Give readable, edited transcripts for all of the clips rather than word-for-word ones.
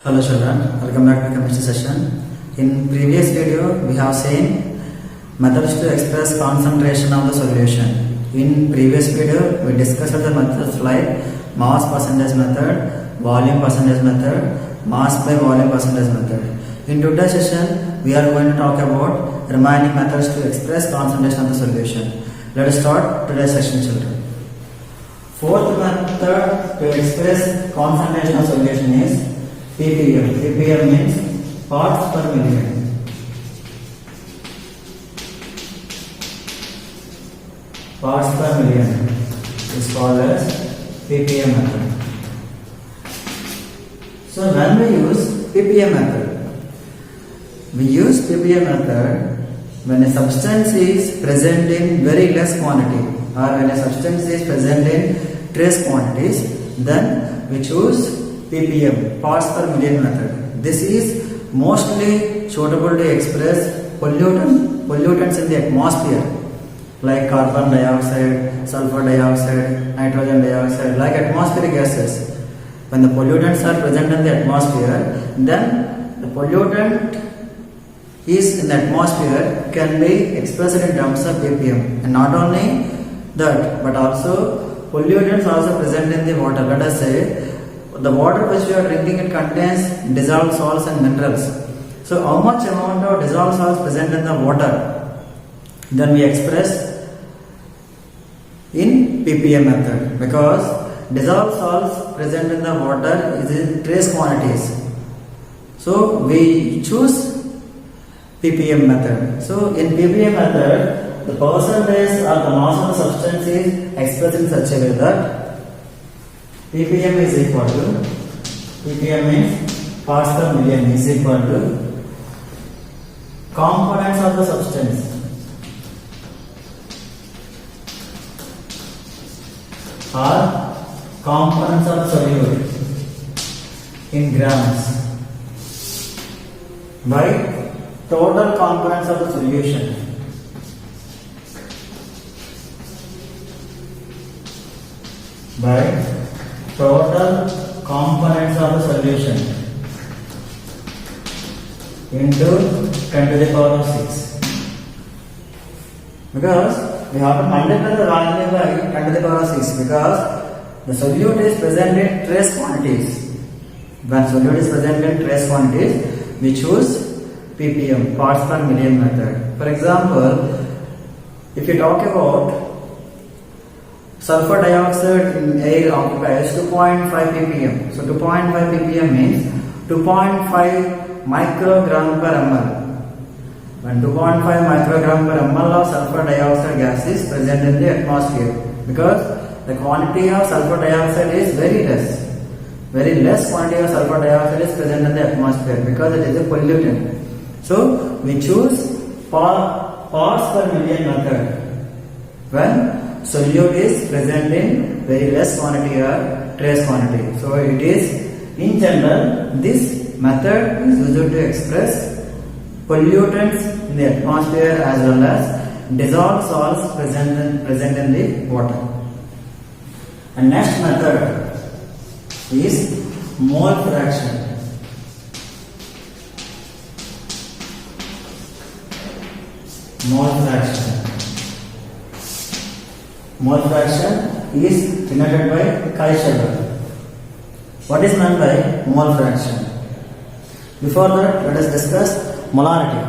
Hello children, welcome back to chemistry session. In previous video, we have seen methods to express concentration of the solution. In previous video, we discussed the methods like mass percentage method, volume percentage method, mass by volume percentage method. In today's session, we are going to talk about remaining methods to express concentration of the solution. Let us start today's session, children. Fourth method to express concentration of solution is ppm. ppm means parts per million. Parts per million is called as ppm method. So when we use ppm method, we use ppm method when a substance is present in very less quantity or when a substance is present in trace quantities, then we choose ppm, parts per million method. This is mostly suitable to express pollutants in the atmosphere like carbon dioxide, sulfur dioxide, nitrogen dioxide, like atmospheric gases. When the pollutants are present in the atmosphere, then the pollutant is in the atmosphere can be expressed in terms of ppm. And not only that, but also pollutants also present in the water. Let us say the water which we are drinking, it contains dissolved salts and minerals. So how much amount of dissolved salts present in the water, then we express in ppm method, because dissolved salts present in the water is in trace quantities. So we choose ppm method. So in ppm method, the percentage or the mass of the substance is expressed in such a way that ppm is equal to, ppm means parts per million, is equal to components of the substance or components of the solute in grams by total components of the solution by total components of the solution into 10 to the power of 6. Because we have to multiply the value by 10 to the power of 6, because the solute is present in trace quantities. When solute is present in trace quantities, we choose ppm, parts per million method. For example, if you talk about sulfur dioxide in air occupies 2.5 ppm. So 2.5 ppm means 2.5 microgram per ml. When 2.5 microgram per ml of sulfur dioxide gas is present in the atmosphere, because the quantity of sulfur dioxide is very less. Very less quantity of sulfur dioxide is present in the atmosphere because it is a pollutant. So we choose parts per million method when solute is present in very less quantity or trace quantity. So it is, in general, this method is used to express pollutants in the atmosphere as well as dissolved salts present in the water. And next method is mole fraction. Mole fraction. Mole fraction is denoted by Kay-Shewell. What is meant by mole fraction? Before that, let us discuss molarity.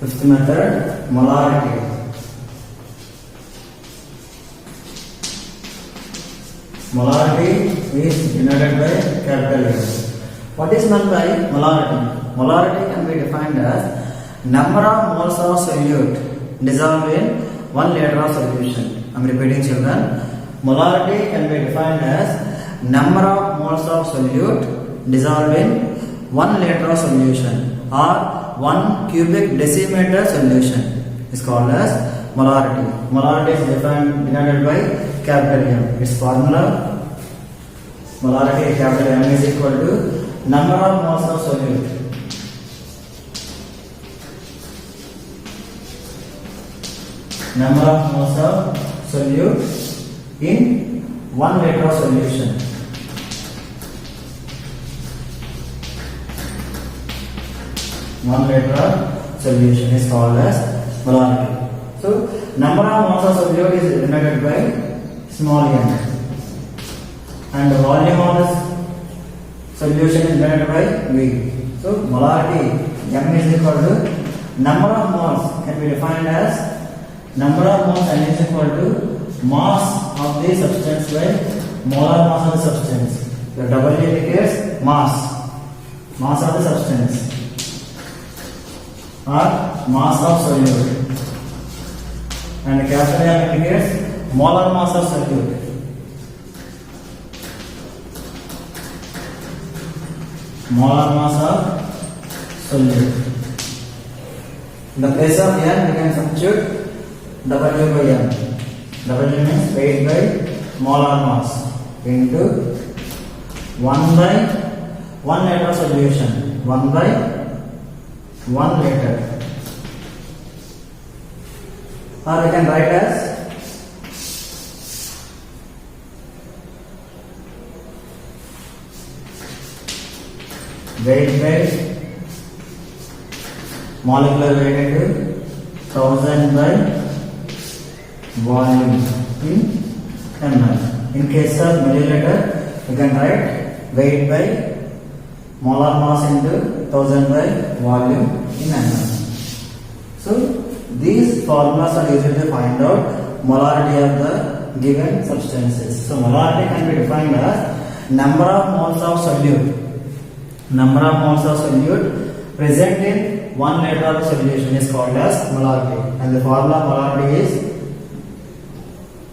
Fifth method, molarity. Molarity is denoted by capital M. What is meant by molarity? Molarity can be defined as number of moles of solute dissolved in 1 liter of solution. I am repeating, children. Molarity can be defined as number of moles of solute dissolved in 1 liter of solution or 1 cubic decimeter solution is called as molarity. Molarity is denoted by capital M. Its formula, molarity capital M is equal to number of moles of solute number of moles of solute in 1 liter of solution. One liter of solution is called as molarity. So, number of moles of solute is denoted by small m, and the volume of the solution is denoted by V. So, molarity m is equal to number of moles can be defined as number of moles n is equal to mass of the substance by molar mass of the substance. The W indicates mass of the substance, or mass of solute, and the capital M indicates molar mass of solute. Molar mass of solute. In the place of N, we can substitute W by M. W means weight by molar mass into 1 by 1 liter solution. 1 by 1 liter. Or we can write as weight by molecular weight into 1000 by volume in ml. In case of milliliter, we can write weight by molar mass into 1000 by volume in ml. So, these formulas are used to find out molarity of the given substances. So, molarity can be defined as number of moles of solute. Number of moles of solute present in 1 liter of solution is called as molarity, and the formula molarity is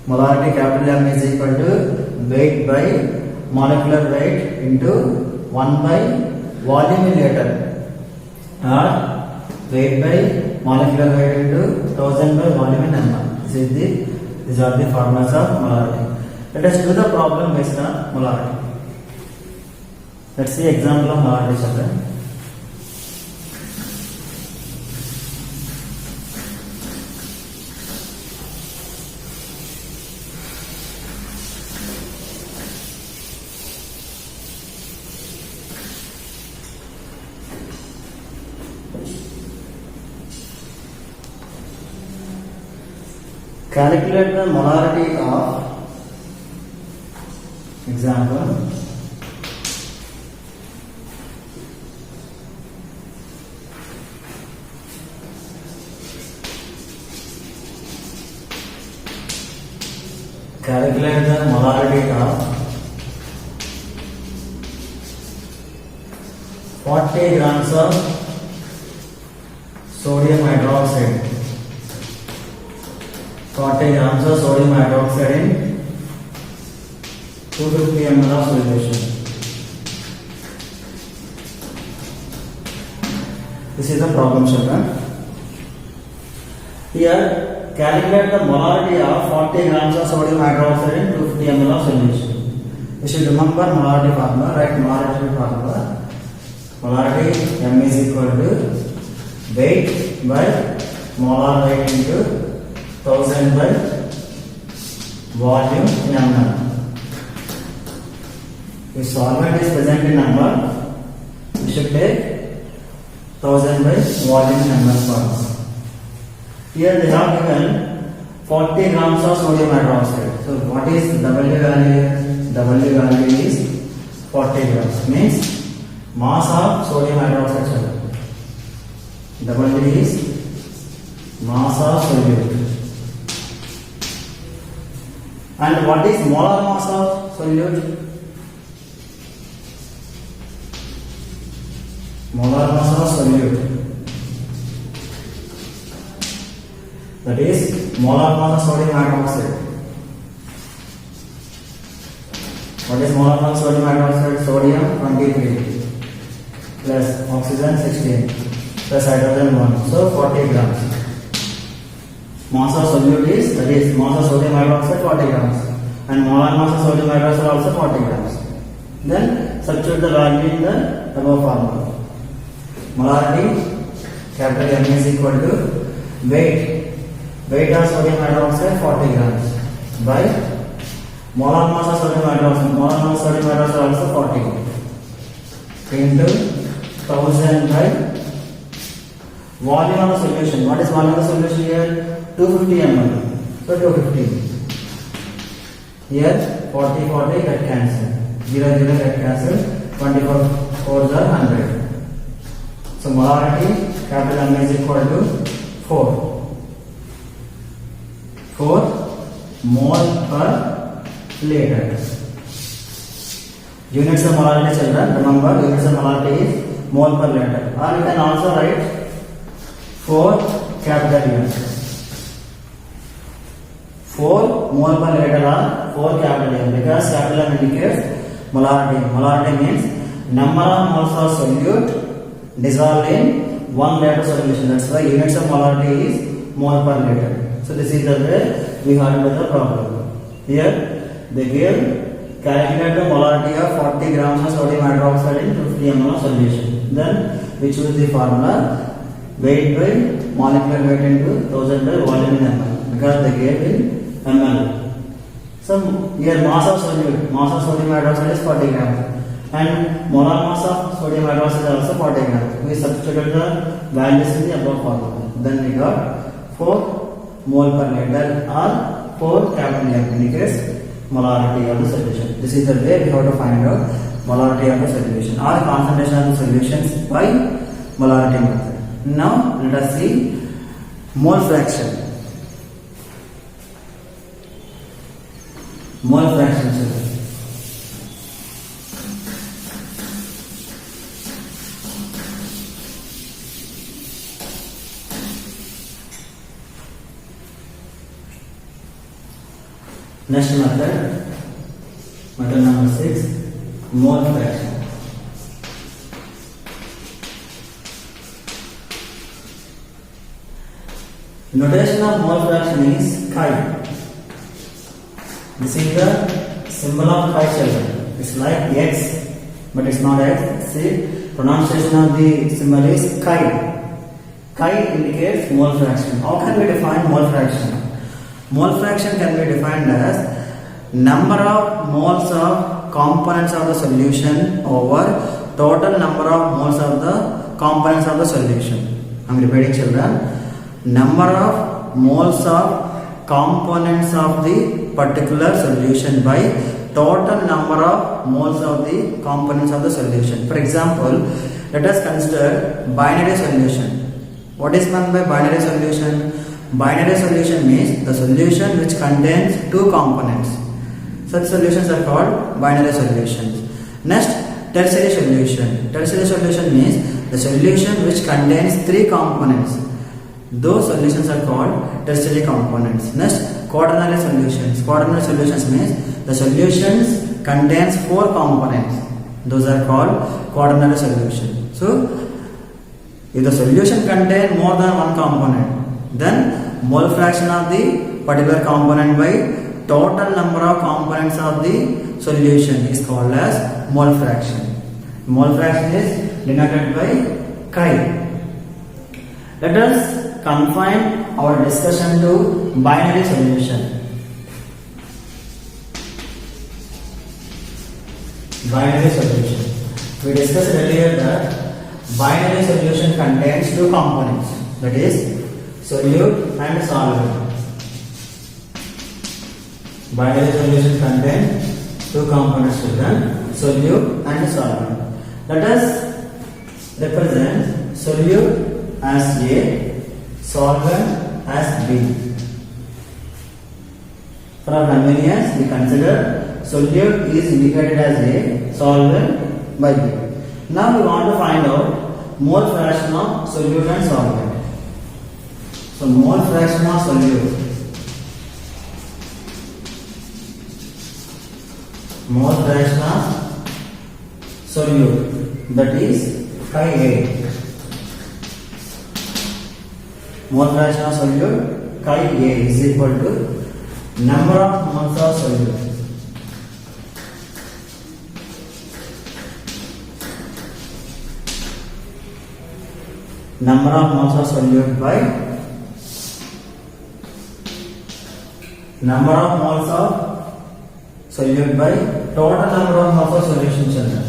molarity capital M is equal to weight by molecular weight into 1 by volume in liter, or weight by molecular weight into 1000 by volume in ml. These are the formulas of molarity. Let us do the problem based on molarity. Let's see example of molarity chapter. Calculate the molarity of example calculate the molarity of 40 grams of sodium hydroxide. 40 grams of sodium hydroxide in 250 ml of solution. This is the problem, children. Here, calculate the molarity of 40 grams of sodium hydroxide in 250 ml of solution. You should remember molarity formula. Write molarity formula. Molarity M is equal to weight by molar weight into 1000 by volume in ml. If solvent is present in number, we should take 1000 by volume in ml form. Here they have given 40 grams of sodium hydroxide. So what is W value? W value is 40 grams. Means mass of sodium hydroxide. W is mass of solute. And what is molar mass of solute? Molar mass of solute. That is molar mass of sodium hydroxide. What is molar mass of sodium hydroxide? Sodium 23 plus oxygen 16 plus hydrogen 1. So 40 grams. Mass of solute is, that is mass of sodium hydroxide 40 grams, and molar mass of sodium hydroxide also 40 grams. Then substitute the value in the above formula. Molarity capital M is equal to weight of sodium hydroxide 40 grams by Molar mass of sodium hydroxide. Molar mass of sodium hydroxide also 40 into 1000 by volume of the solution. What is volume of the solution here? 250 ml. So 250. Here 40 40 get cancelled. 0 0 get cancelled. 24 4s are 100. So molarity capital M is equal to 4 mole per liter. Units of molarity, children, remember units of molarity is mole per liter, or you can also write 4 capital M. 4 mole per liter or 4 capital M, because capital M indicates molarity. Molarity means number of moles of solute dissolved in 1 liter solution. That's why units of molarity is mole per liter. So this is the way we handle the problem. Here they give calculate the molarity of 40 grams of sodium hydroxide in 50 ml of solution. Then we choose the formula weight by molecular weight into 1000 by volume in ml, because they gave in ml. So here mass of sodium hydroxide is 40 grams and molar mass of sodium hydroxide is also 40 grams. We substituted the values in the above formula. Then we got 4 mole per liter or 4 capital M indicates molarity of the solution. This is the way we have to find out molarity of the solution or concentration of the solutions by molarity method. Now let us see mole fraction. Mole fraction. Next method number 6, mole fraction. Notation of mole fraction is chi. This is the symbol of chi, children. It's like X, but it's not X. See, pronunciation of the symbol is chi. Chi indicates mole fraction. How can we define mole fraction? Mole fraction can be defined as number of moles of components of the solution over total number of moles of the components of the solution. I am repeating, children. Number of moles of components of the particular solution by total number of moles of the components of the solution. For example, let us consider binary solution. What is meant by binary solution? Binary solution means the solution which contains 2 components. Such solutions are called binary solutions. Next, tertiary solution. Tertiary solution means the solution which contains 3 components. Those solutions are called tertiary components. Next, quaternary solutions. Quaternary solutions means the solutions contains 4 components. Those are called quaternary solution. So, if the solution contains more than 1 component, then mole fraction of the particular component by total number of components of the solution is called as mole fraction. Mole fraction is denoted by chi. Let us confine our discussion to binary solution. Binary solution. We discussed earlier that binary solution contains 2 components, that is solute and solvent. Binary solution contains 2 components, solute and solvent. Let us represent solute as A, solvent as B. For our convenience, we consider solute is indicated as A, solvent by B. Now we want to find out mole fraction of solute and solvent. So mole fraction of solute. Mole fraction of solute, that is chi A. Mole fraction of solute chi A is equal to number of moles of solute. Number of moles of solute by number of moles of solute by total number of moles of solution children.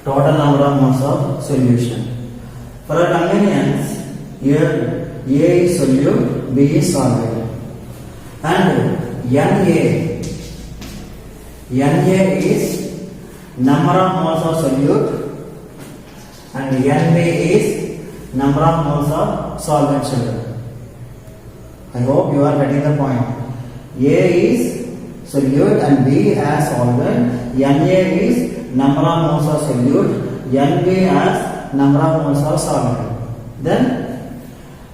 Total number of moles of solution. For a convenience, here A is solute, B is solvent, and Na is number of moles of solute, and Nb is number of moles of solvent children. I hope you are getting the point. A is solute and B as solvent. Na is number of moles of solute, Nb as number of moles of solvent. Then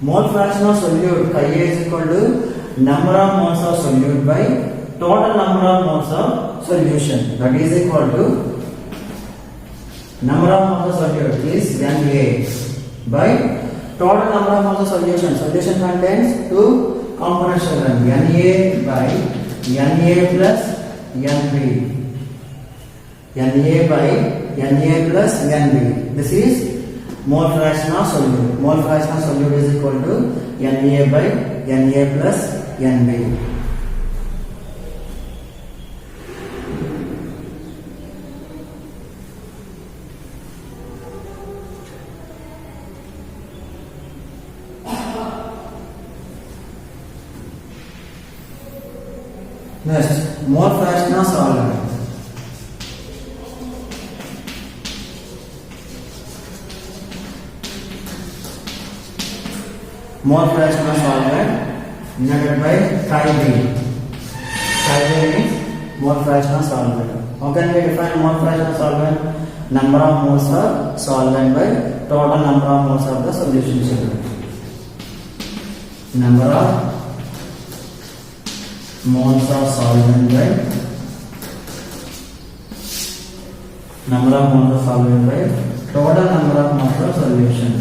mole fraction of solute Ka is equal to number of moles of solute by total number of moles of solution. That is equal to number of moles of solute is Na by total number of moles of solution. Solution contains two components children, Na by Na plus Nb. Na by Na plus Nb. This is mole fraction of solute. Mole fraction of solute is equal to Na by Na plus Nb. Next, mole fraction of solvent. Mole fraction of solvent denoted by Chi B. Chi B means mole fraction of solvent. How can we define mole fraction of solvent? Number of moles of solvent by total number of moles of the solution children. Number of moles of solvent by number of moles of solvent by total number of moles of solution.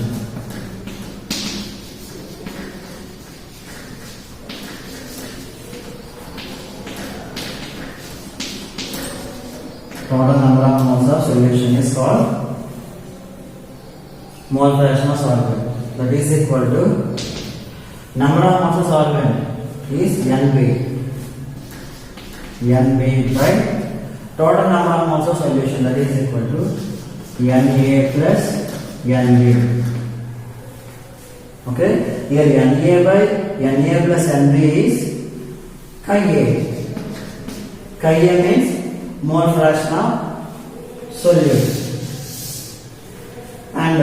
Total number of moles of solution is called mole fraction of solvent. That is equal to number of moles of solvent is Nb. Nb by total number of moles of solution, that is equal to Na plus Nb. Okay, here Na by Na plus Nb is Chi A. Chi A means mole fraction of solute, and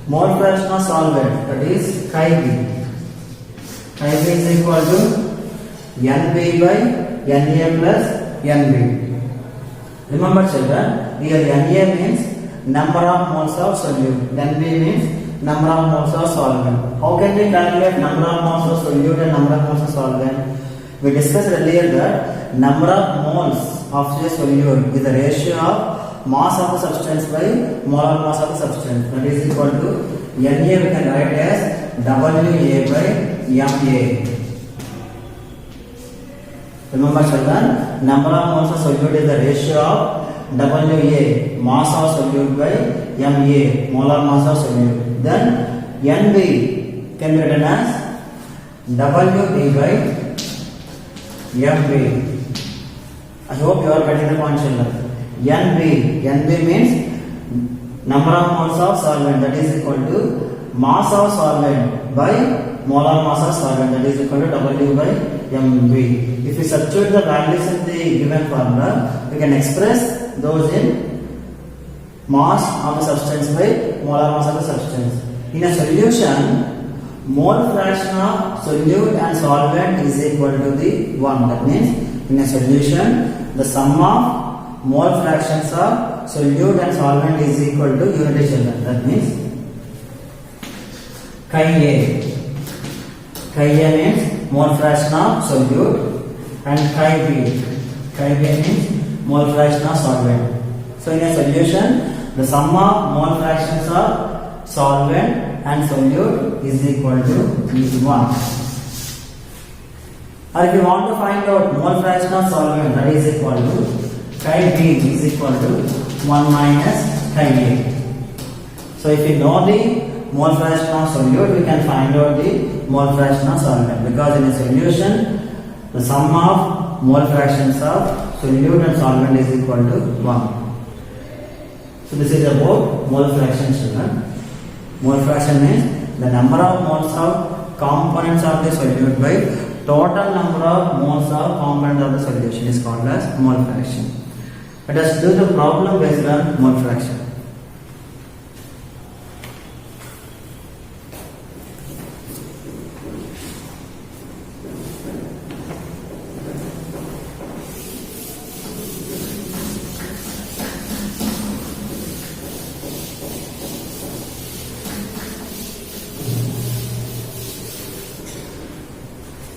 mole fraction of solvent, that is Chi B. Chi B is equal to Nb by Na plus Nb. Remember children, here Na means number of moles of solute, Nb means number of moles of solvent. How can we calculate number of moles of solute and number of moles of solvent? We discussed earlier that number of moles of a solute is the ratio of mass of the substance by molar mass of the substance. That is equal to Na we can write as Wa by Ma. Remember children, number of moles of solute is the ratio of Wa, mass of solute by Ma, molar mass of solute. Then Nb can be written as Wb by Mb. I hope you are getting the point children. Nb means number of moles of solvent, that is equal to mass of solvent by molar mass of solvent, that is equal to W by Mb. If we substitute the values in the given formula, we can express those in mass of the substance by molar mass of the substance. In a solution, mole fraction of solute and solvent is equal to the 1. That means in a solution, the sum of mole fractions of solute and solvent is equal to unity children. That means Chi A. Chi A means mole fraction of solute, and Chi B. Chi B means mole fraction of solvent. So in a solution, the sum of mole fractions of solvent and solute is equal to 1. Or if you want to find out mole fraction of solvent, that is equal to Chi B is equal to 1 minus Chi A. So if we know the mole fraction of solute, we can find out the mole fraction of solvent, because in a solution the sum of mole fractions of solute and solvent is equal to 1. So this is about mole fraction, children. Mole fraction means the number of moles of components of the solute by total number of moles of component of the solution is called as mole fraction. Let us do the problem based on mole fraction.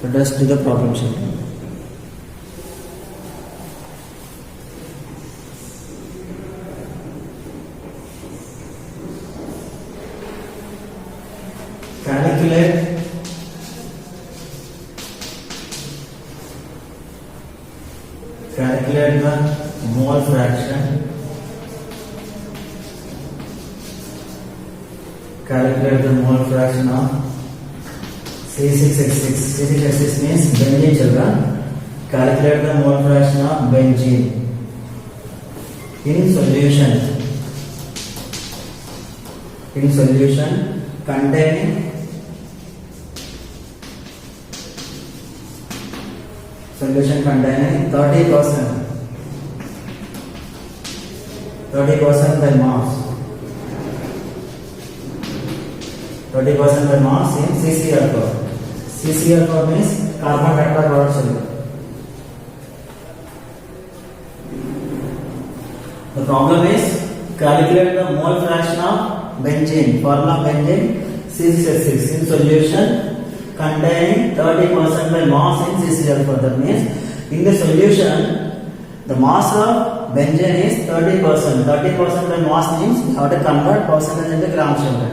Let us do the problem, children. Calculate the mole fraction. Calculate the mole fraction of C6H6. C6H6 means benzene, children. Calculate the mole fraction of benzene in solution. In solution containing 30% by mass. 30% by mass in CCl4. CCl4 means carbon tetrachloride. The problem is calculate the mole fraction of benzene. Formula of benzene C6H6 in solution containing 30% by mass in CCl4. That means in the solution the mass of benzene is 30%. 30% by mass means we have to convert percentage into grams, children.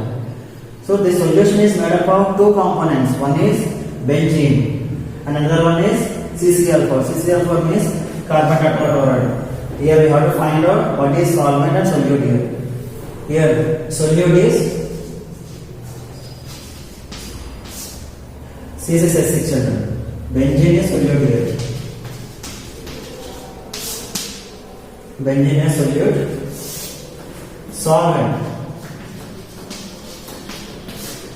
So this solution is made up of two components. One is benzene and another one is CCl4. CCl4 means carbon tetrachloride. Here we have to find out what is solvent and solute here. Here solute is C6H6, children. Benzene is solute here. Benzene is solute. Solvent.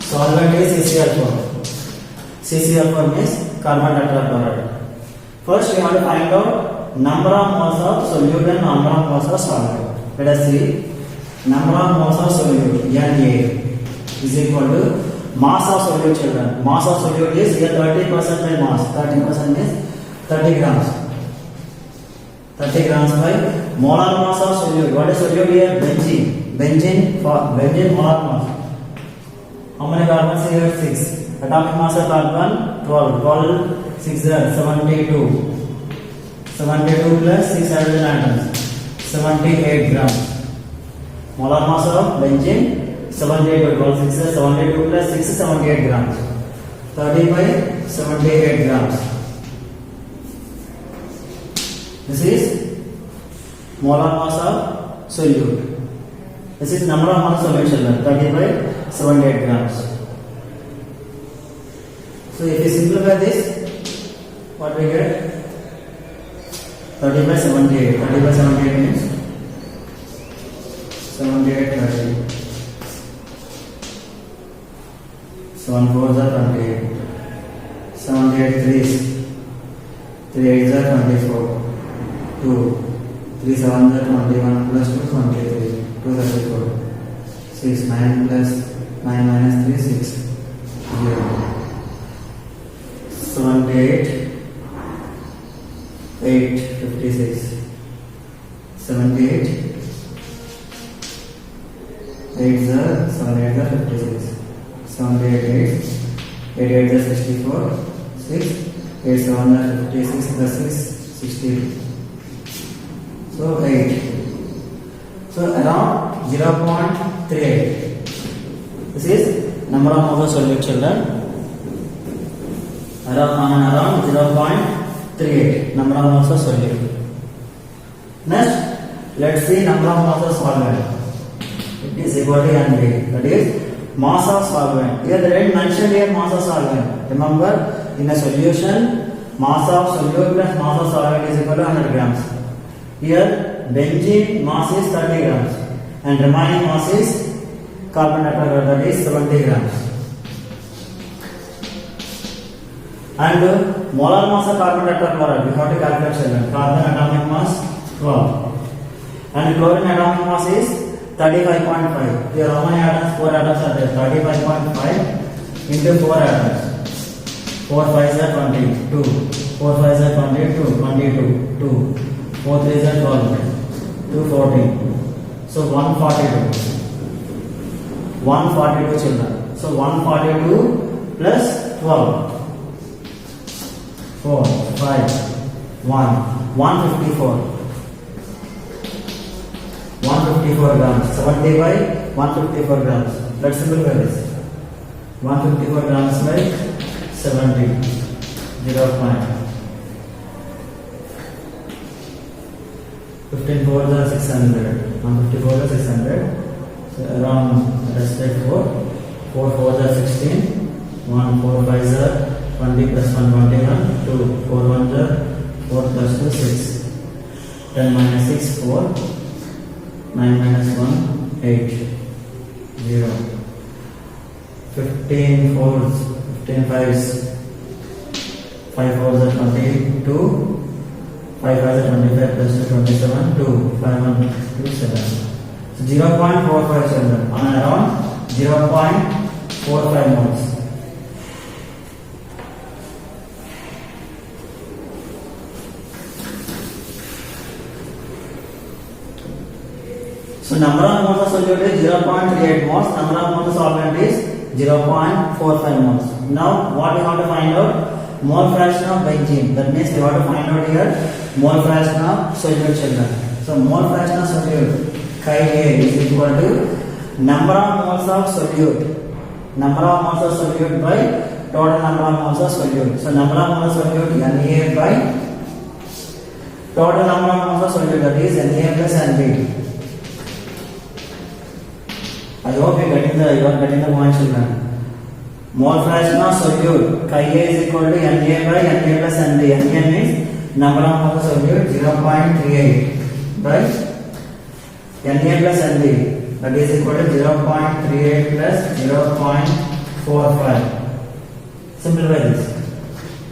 Solvent is CCl4. CCl4 means carbon tetrachloride. First we have to find out number of moles of solute and number of moles of solvent. Let us see. Number of moles of solute Na is equal to mass of solute, children. Mass of solute is here 30% by mass. 30% is 30 grams. 30 grams by molar mass of solute. What is solute here? Benzene. Benzene molar mass. How many carbons here? 6. Atomic mass of carbon 12. 12 6 72. 72 plus 6 hydrogen atoms. 78 grams. Molar mass of benzene 78. 12 6 72 plus 6 78 grams. 30 by 78 grams. This is molar mass of solute. This is number of moles of solution, 30 by 78 grams. So if you simplify this, what we get? 30 by 78. 30 by 78 means 78 30. 7 4s are 28. 78 3s. 3 8s are 24. 2. 3 7s are 21 plus 2 23. 2 34. 6 9 plus 9 minus 3 6. 0. 78 8 56. 78 8 is 7 8 is 56. 78 8 8 8 is 64. 6 8 7 is 56 plus 6 60. So 8. So around 0.38. This is number of moles of solute, children. Around 0.38 number of moles of solute. Next, let's see number of moles of solvent. It is equal to NB. That is mass of solvent. Here they didn't mention here mass of solvent. Remember, in a solution, mass of solute plus mass of solvent is equal to 100 grams. Here, benzene mass is 30 grams and remaining mass is carbon tetrachloride, that is 70 grams. And molar mass of carbon tetrachloride, we have to calculate children. Carbon atomic mass 12 and chlorine atomic mass is 35.5. Here how many atoms? 4 atoms are there. 35.5 into 4 atoms. 4 5s are 22. 4 5s are 22. 22. 2. 4 3s are 12. 2 14. So 142. 142 children. So 142 plus 12. 4 5 1 154. 154 grams. 70 by 154 grams. Let's simplify this. 154 grams by 70. 0. 15 4s are 600. 154 is 600. So around, let's take 4. 4 4s are 16. 1 4 5s are 20 plus 1 21. 2 4 1s are 4 plus 2 6. 10 minus 6 4. 9 minus 1 8. 0. 15 4s. 15 5s. 5 4s are 22. 5 5s are 25 plus 2 27. 2 5 1 2 7. So 0.45 children on around 0.45 moles. So number of moles of solute is 0.38 moles. Number of moles of solvent is 0.45 moles. Now what we have to find out? Mole fraction of benzene. That means we have to find out here mole fraction of solute children. So mole fraction of solute Chi A is equal to number of moles of solute. Number of moles of solute by total number of moles of solute. So number of moles of solute Na by total number of moles of solute, that is Na plus Nb. I hope you are getting the point children. Mole fraction of solute Chi A is equal to Na by Na plus Nb. Na means number of moles of solute 0.38 by Na plus Nb, that is equal to 0.38 plus 0.45. Simplify this.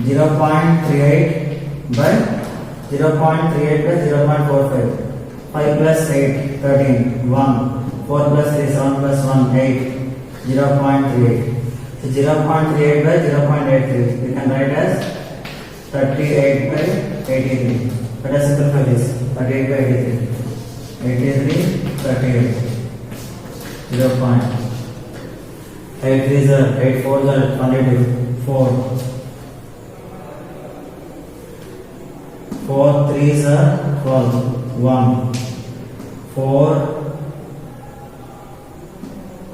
0.38 by 0.38 plus 0.45. 5 plus 8, 13. 1. 4 plus 3, 7 plus 1, 8. 0.38. So 0.38 by 0.83. We can write as 38 by 83. Let us simplify this. 38 by 83. 83, 38. 0. 8 3s are 8 4s are 22. 4. 4 3s are 12. 1. 4.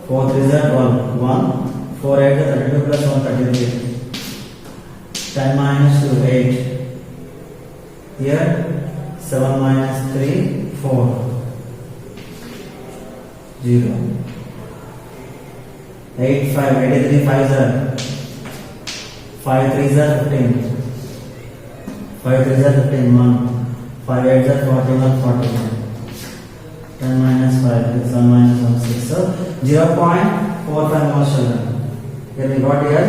4 3s are 12. 1. 4 8 are 32 plus 1 33. 10 minus 2 8. Here 7 minus 3 4. 0. 8 5 83 5s are 5 3s are 15. 5 3s are 15. 1. 5 8s are 41 41. 10 minus 5 is 1 minus 1 6. So 0.45 moles children. Here we got here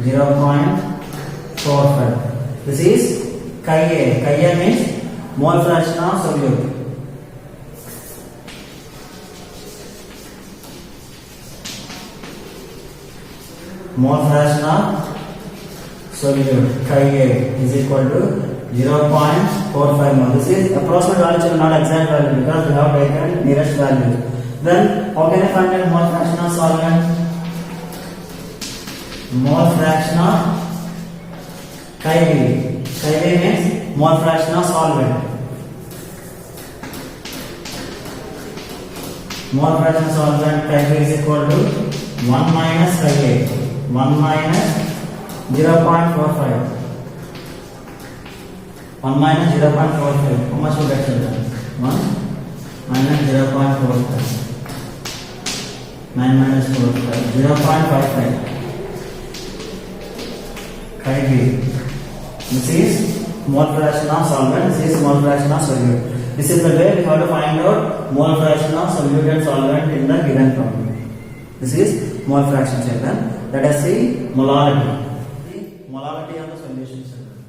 0.45. This is Chi A. Chi A means mole fraction of solute. Mole fraction of solute Chi A is equal to 0.45 mole. This is approximate value, not exact value, because we have taken nearest value. Then how can I find the mole fraction of solvent? Mole fraction of Chi B. Chi B means mole fraction of solvent. Mole fraction of solvent Chi B is equal to 1 minus Chi A. 1 minus 0.45. 1 minus 0.45. How much will that children? 1 minus 0.45. 9 minus 4, 5. 0.55 kg. This is mole fraction of solvent. This is mole fraction of solute. This is the way we have to find out mole fraction of solute and solvent in the given problem. This is mole fraction, children. Let us see molarity. The molarity of the solution, children.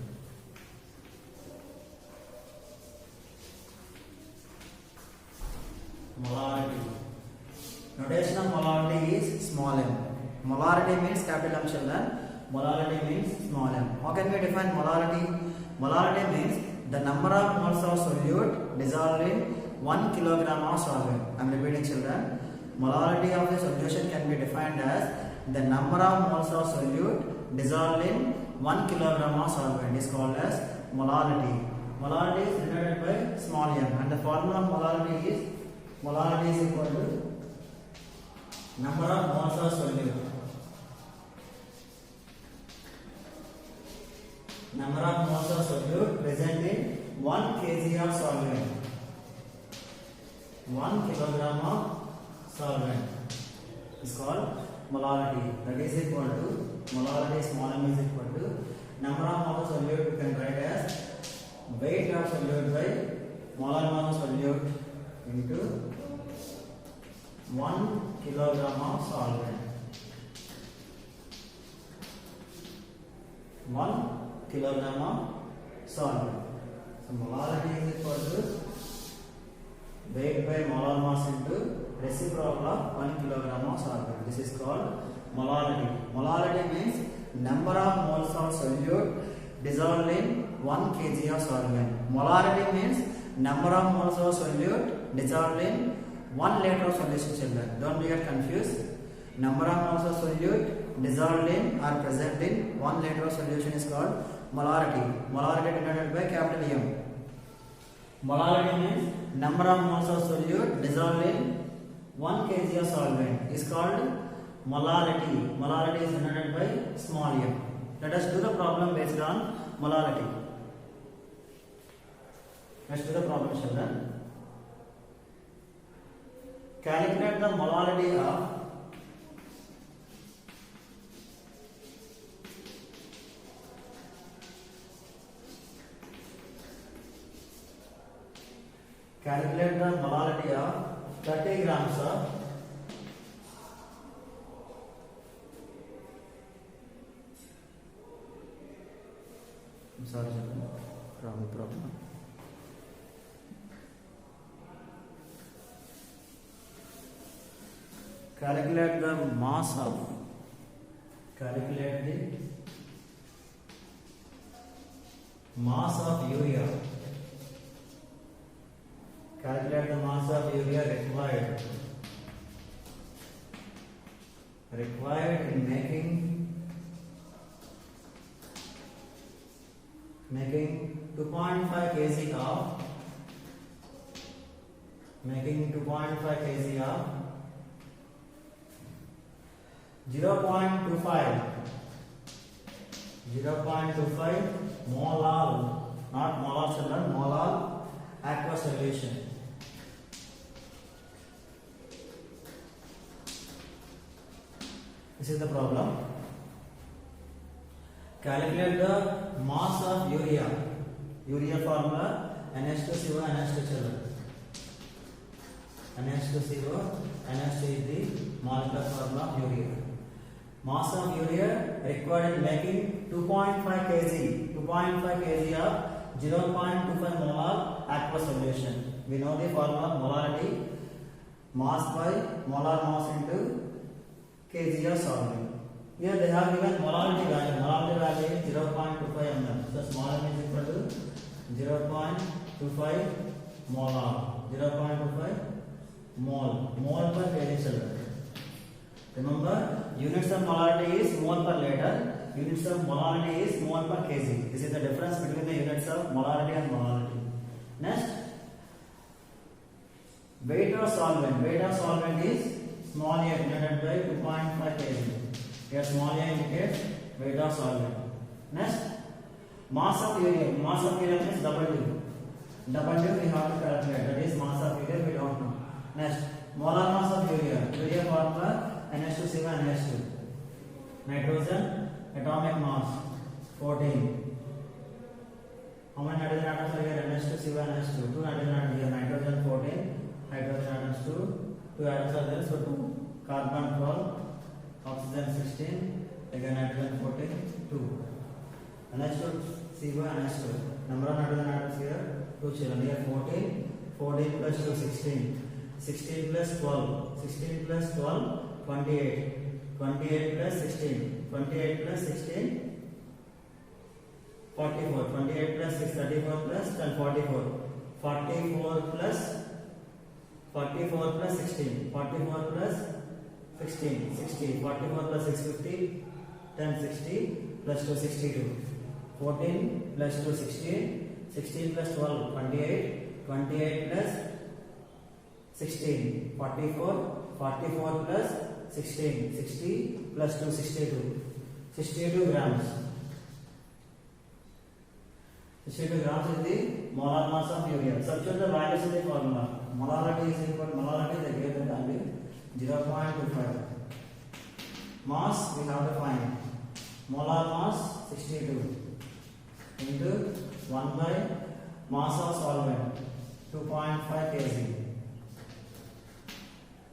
Molarity. Notation of molarity is small m. Molarity means capital M, children. Molarity means small m. How can we define molarity? Molarity means the number of moles of solute dissolved in 1 kilogram of solvent. I am repeating, children. Molarity of a solution can be defined as the number of moles of solute dissolved in 1 kilogram of solvent is called as molarity. Molarity is denoted by small m, and the formula of molarity is equal to number of moles of solute. Number of moles of solute present in 1 kg of solvent. 1 kilogram of solvent is called molarity. That is equal to molarity small m is equal to number of moles of solute you can write as weight of solute by molar mass of solute into 1 kilogram of solvent. 1 kilogram of solvent. So molarity is equal to weight by molar mass into reciprocal of 1 kilogram of solvent. This is called molarity. Molarity means number of moles of solute dissolved in 1 kg of solvent. Molarity means number of moles of solute dissolved in 1 liter of solution, children. Don't get confused. Number of moles of solute dissolved in or present in 1 liter of solution is called molarity. Molarity denoted by capital M. Molarity means number of moles of solute dissolved in 1 kg of solvent is called molarity. Molarity is denoted by small m. Let us do the problem based on molarity. Let's do the problem, children. Calculate the molarity of calculate the molarity of 30 grams of problem. Calculate the mass of urea. Calculate the mass of urea required in making 2.5 kg of 0.25 molal, not molar, children, molal aqueous solution. This is the problem. Calculate the mass of urea. Urea formula NH2CO, NH2, children. NH2CO, NH2 is the molecular formula of urea. Mass of urea required in making 2.5 kg of 0.25 molar aqueous solution. We know the formula of molarity, mass by molar mass into kg of solvent. Here they have given molarity value. Molarity value is 0.25 ml. So small m is equal to 0.25 molar. 0.25 mole. Mole per kg, children. Remember, units of molarity is mole per liter. Units of molarity is mole per kg. This is the difference between the units of molarity and molarity. Next, weight of solvent. Weight of solvent is small a denoted by 2.5 kg. Here small a indicates weight of solvent. Next, mass of urea. Mass of urea means W. W we have to calculate. That is mass of urea we don't know. Next, molar mass of urea. Urea formula NH2. Nitrogen atomic mass 14. How many nitrogen atoms are here? NH2, CO2, NH2. 2 nitrogen atoms here. Nitrogen 14, hydrogen atoms 2. 2 atoms are there, so 2. Carbon 12, oxygen 16, again nitrogen 14, 2. NH2, CO, NH2. Number of nitrogen atoms here, 2 children. Here 14, 14 plus 2, 16. 16 plus 12, 16 plus 12, 28. 28 plus 16, 28 plus 16, 44. 28 plus 6, 34 plus 10, 44. 44 plus 16, 44 plus 16, 60. 44 plus 6, 50, 10, 60 plus 2, 62. 14 plus 2, 16, 16 plus 12, 28. 28 plus 16, 44, 44 plus 16, 60 plus 2, 62. 62 grams. 62 grams is the molar mass of urea. Substitute the values in the formula. Molarity is equal, molarity is greater than 0.25. Mass we have to find. Molar mass 62 into 1 by mass of solvent 2.5 kg.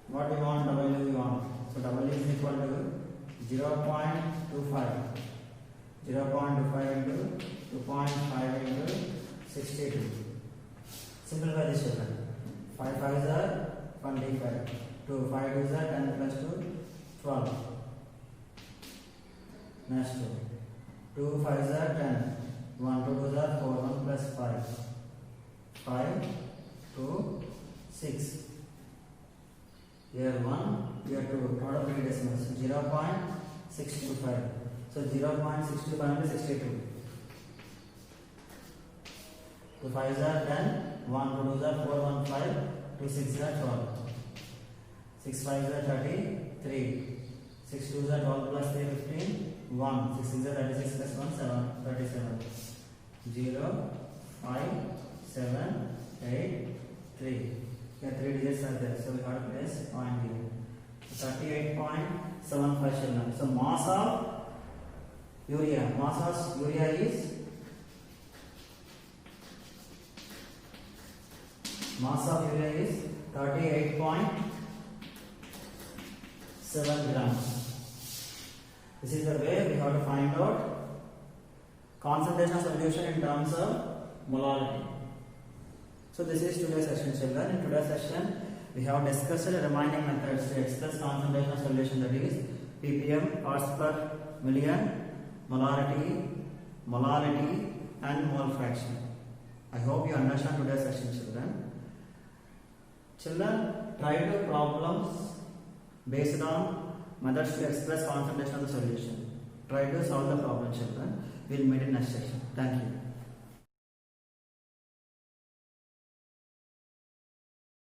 What we want? W we want. So W is equal to 0.25. 0.25 into 2.5 into 62. Simplify this children. 5 5s are 25. 2 5 2s are 10 plus 2 12. Next 2 5s are 10. 1 2 2s are 4. 1 plus 5. 5 2 6. Here 1, here 2, total 3 decimals, 0.625. So 0.625 into 62. 2 5s are 10, 1 2 2s are 4, 1 5, 2 6s are 12. 6 5s are 33. 6 2s are 12 plus 3, 15, 1. 6 6s are 36 plus 1, 7, 37. 0, 5, 7, 8, 3. Here 3 digits are there, so we have to place point here. 38.75 children. So mass of urea, is 38.7 grams. This is the way we have to find out concentration of solution in terms of molarity. So this is today's session children. In today's session we have discussed the remaining methods to express concentration of solution, that is ppm, parts per million, molarity and mole fraction. I hope you understand today's session children. Children, try to problems based on methods to express concentration of the solution. Try to solve the problem children. We'll meet in next section. Thank you.